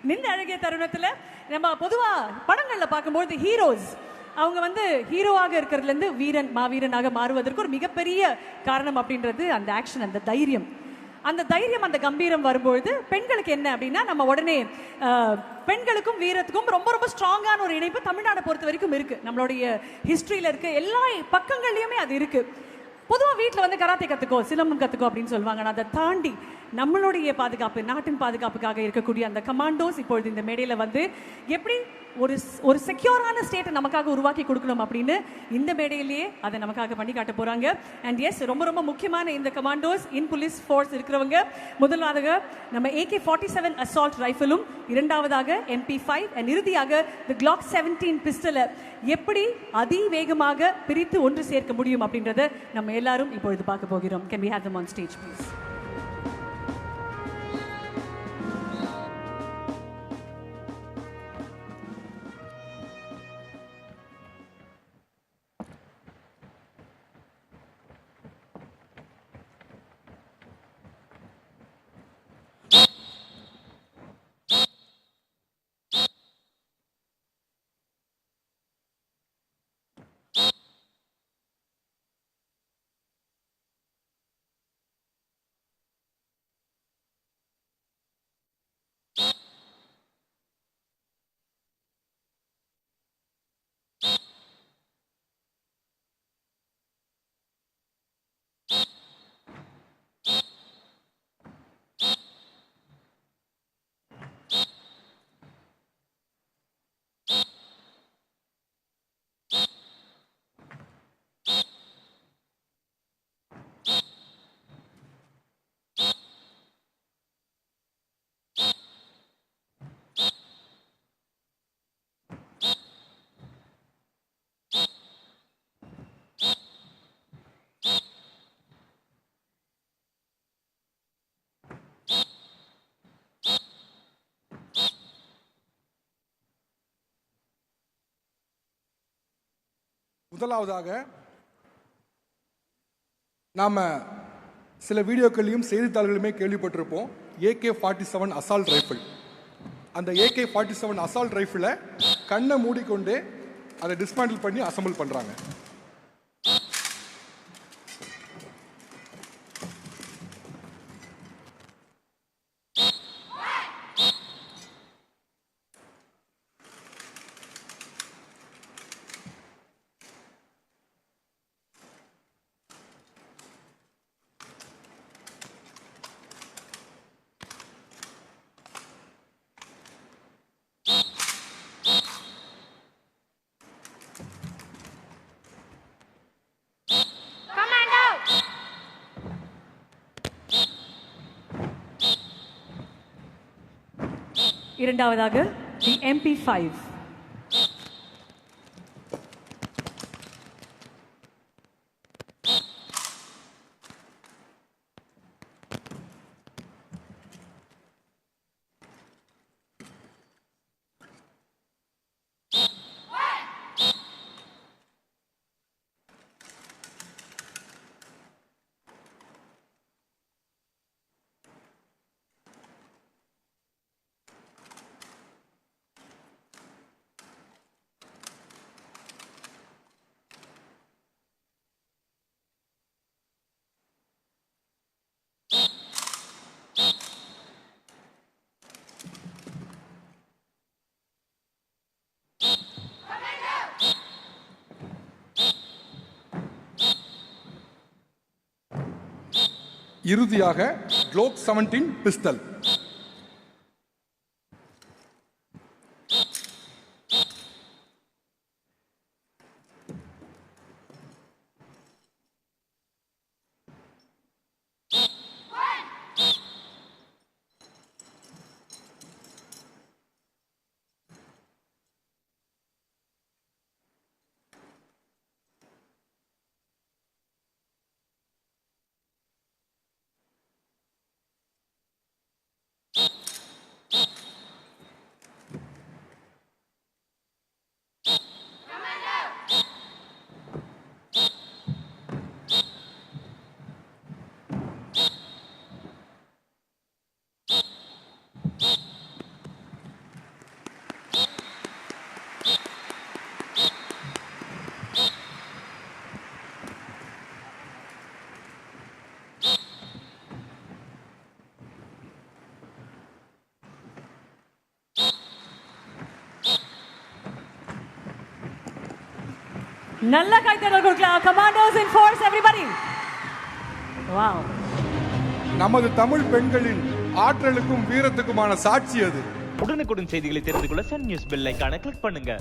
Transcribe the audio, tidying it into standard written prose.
நின்ற அழகிய தருணத்துல நம்ம பொதுவா படங்கள்ல பார்க்கும்போது ஹீரோஸ் அவங்க வந்து ஹீரோவாக இருக்கிறதுல இருந்து வீரன் மாவீரனாக மாறுவதற்கு ஒரு மிகப்பெரிய காரணம் அப்படின்றது அந்த ஆக்ஷன், அந்த தைரியம். அந்த தைரியம், அந்த கம்பீரம் வரும்பொழுது பெண்களுக்கு என்ன அப்படின்னா, நம்ம உடனே பெண்களுக்கும் வீரத்துக்கும் ரொம்ப ரொம்ப ஸ்ட்ராங்கான ஒரு இணைப்பு தமிழ்நாடை பொறுத்த வரைக்கும் இருக்கு. நம்மளுடைய ஹிஸ்டரியில இருக்கு, எல்லா பக்கங்கள்லயுமே அது இருக்கு. பொதுவாக வீட்டில் வந்து கராத்தே கற்றுக்கோ, சிலம்பம் கற்றுக்கோ அப்படின்னு சொல்லுவாங்க. ஆனால் அதை தாண்டி நம்மளுடைய பாதுகாப்பு, நாட்டின் பாதுகாப்புக்காக இருக்கக்கூடிய அந்த கமாண்டோஸ் இப்பொழுது இந்த மேடையில் வந்து எப்படி ஒரு ஒரு செக்யூரான ஸ்டேட்டை நமக்காக உருவாக்கி கொடுக்கணும் அப்படின்னு இந்த மேடையிலேயே அதை நமக்காக பண்ணி காட்ட போகிறாங்க. அண்ட் எஸ், ரொம்ப ரொம்ப முக்கியமான இந்த கமாண்டோஸ் இன் போலீஸ் ஃபோர்ஸ் இருக்கிறவங்க, முதலாவதாக நம்ம AK-47 அசால்ட் ரைஃபிளும், இரண்டாவதாக MP5 அண்ட் இறுதியாக தி Glock 17 பிஸ்டலை எப்படி அதிவேகமாக பிரித்து ஒன்று சேர்க்க முடியும் அப்படின்றத நம்ம எல்லாரும் இப்பொழுது பார்க்க போகிறோம். Can we have them on stage please? முதலாவதாக நாம சில வீடியோக்களையும் செய்தித்தாள்களுமே கேள்விப்பட்டிருப்போம். AK-47 assault rifle. அந்த AK-47 அசால்ட் ரைஃபிளை கண்ணை மூடிக்கொண்டு அதை டிஸ்மேண்டில் பண்ணி அசம்பிள் பண்றாங்க. இரண்டாவதாக தி MP5. இறுதியாக Glock 17 பிஸ்டல். நல்ல கைத்தட்டல் கொடுக்கலாம். கமாண்டோஸ் இன் ஃபோர்ஸ் எவரிபடி. வாவ். நமது தமிழ் பெண்களின் ஆற்றலுக்கும் வீரத்துக்குமான சாட்சி அது. உடனுக்குடன் செய்திகளை தெரிந்து கொள்ள சன் நியூஸ் பெல் ஐகானை கிளிக் பண்ணுங்க.